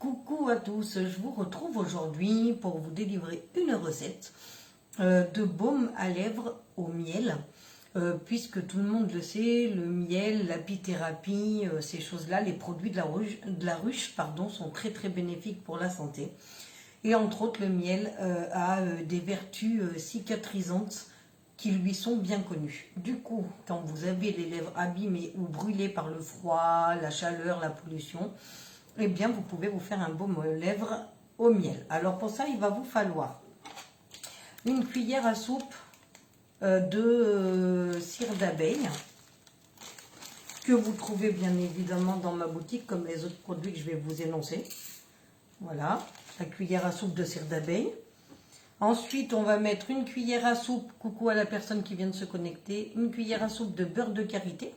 Coucou à tous, je vous retrouve aujourd'hui pour vous délivrer une recette de baume à lèvres au miel. Puisque tout le monde le sait, le miel, l'apithérapie, ces choses-là, les produits de la ruche, sont très très bénéfiques pour la santé. Et entre autres, le miel a des vertus cicatrisantes qui lui sont bien connues. Du coup, quand vous avez les lèvres abîmées ou brûlées par le froid, la chaleur, la pollution, eh bien, vous pouvez vous faire un baume aux lèvres au miel. Alors pour ça, il va vous falloir une cuillère à soupe de cire d'abeille, que vous trouvez bien évidemment dans ma boutique, comme les autres produits que je vais vous énoncer. Voilà, la cuillère à soupe de cire d'abeille. Ensuite, on va mettre une cuillère à soupe, coucou à la personne qui vient de se connecter, une cuillère à soupe de beurre de karité.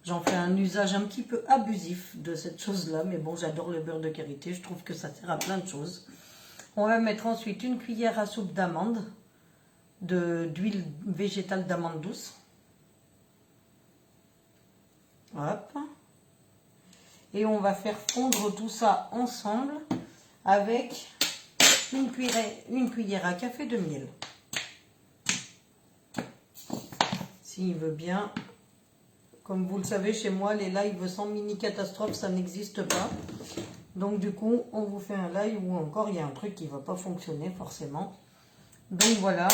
J'en fais un usage un petit peu abusif de cette chose-là, mais bon, j'adore le beurre de karité, je trouve que ça sert à plein de choses. On va mettre ensuite une cuillère à soupe d'amandes, d'huile végétale d'amande douce. Hop. Et on va faire fondre tout ça ensemble avec une cuillère à café de miel. S'il veut bien. Comme vous le savez, chez moi, les lives sans mini catastrophe, ça n'existe pas. Donc du coup, on vous fait un live où encore il y a un truc qui ne va pas fonctionner forcément. Donc voilà,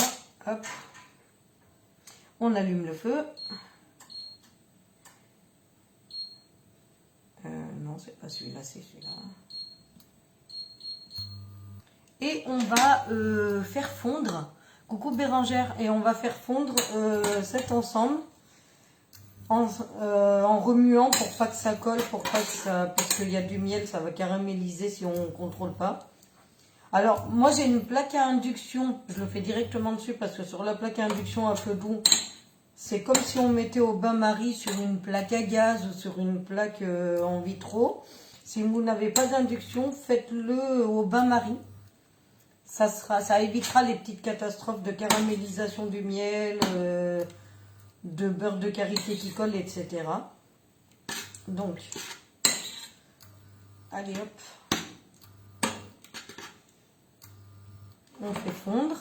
hop, on allume le feu. Non, c'est pas celui-là, c'est celui-là. Et on va faire fondre, coucou Bérangère, et on va faire fondre cet ensemble. En remuant pour pas que ça colle, parce qu'il y a du miel, ça va caraméliser si on ne contrôle pas. Alors moi j'ai une plaque à induction, je le fais directement dessus parce que sur la plaque à induction à feu doux, c'est comme si on mettait au bain-marie sur une plaque à gaz ou sur une plaque en vitro. Si vous n'avez pas d'induction, faites-le au bain-marie. Ça évitera les petites catastrophes de caramélisation du miel, de beurre de karité qui colle, etc. Donc, allez hop, on fait fondre.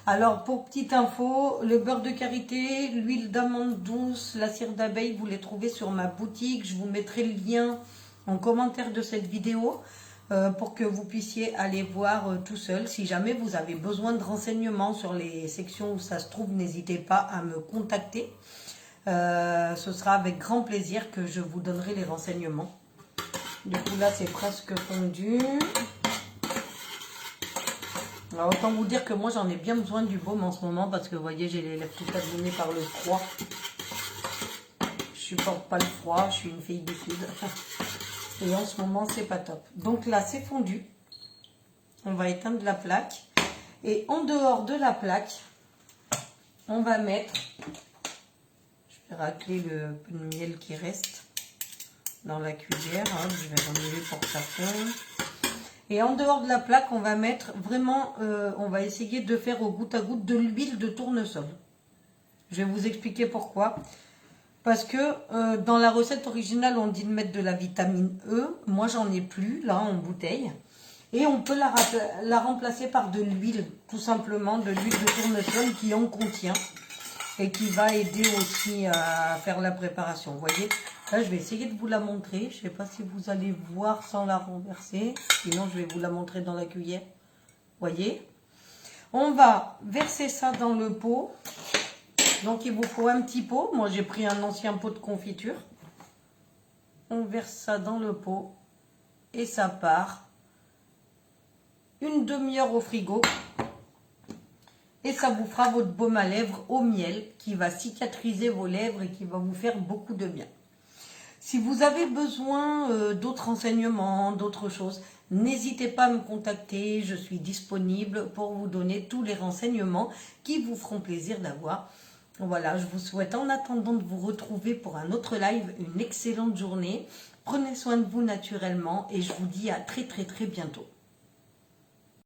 Alors pour petite info, le beurre de karité, l'huile d'amande douce, la cire d'abeille, vous les trouvez sur ma boutique. Je vous mettrai le lien en commentaire de cette vidéo pour que vous puissiez aller voir tout seul. Si jamais vous avez besoin de renseignements sur les sections où ça se trouve, n'hésitez pas à me contacter. Ce sera avec grand plaisir que je vous donnerai les renseignements. Du coup là c'est presque fondu. Alors autant vous dire que moi j'en ai bien besoin du baume en ce moment, parce que vous voyez j'ai les lèvres toutes abîmées par le froid. Je supporte pas le froid, je suis une fille du sud. Et en ce moment c'est pas top. Donc là c'est fondu. On va éteindre la plaque. Et en dehors de la plaque, on va mettre... racler le peu de miel qui reste dans la cuillère. Hein, je vais remuer pour que ça fonde. Et en dehors de la plaque, on va mettre vraiment, on va essayer de faire au goutte à goutte de l'huile de tournesol. Je vais vous expliquer pourquoi. Parce que dans la recette originale, on dit de mettre de la vitamine E. Moi, j'en ai plus, là, en bouteille. Et on peut la remplacer par de l'huile, tout simplement, de l'huile de tournesol qui en contient. Et qui va aider aussi à faire la préparation. Vous voyez, là je vais essayer de vous la montrer. Je ne sais pas si vous allez voir sans la renverser. Sinon je vais vous la montrer dans la cuillère. Vous voyez, on va verser ça dans le pot. Donc il vous faut un petit pot. Moi j'ai pris un ancien pot de confiture. On verse ça dans le pot. Et ça part une demi-heure au frigo. Et ça vous fera votre baume à lèvres au miel qui va cicatriser vos lèvres et qui va vous faire beaucoup de bien. Si vous avez besoin d'autres renseignements, d'autres choses, n'hésitez pas à me contacter. Je suis disponible pour vous donner tous les renseignements qui vous feront plaisir d'avoir. Voilà, je vous souhaite en attendant de vous retrouver pour un autre live une excellente journée. Prenez soin de vous naturellement et je vous dis à très très très bientôt.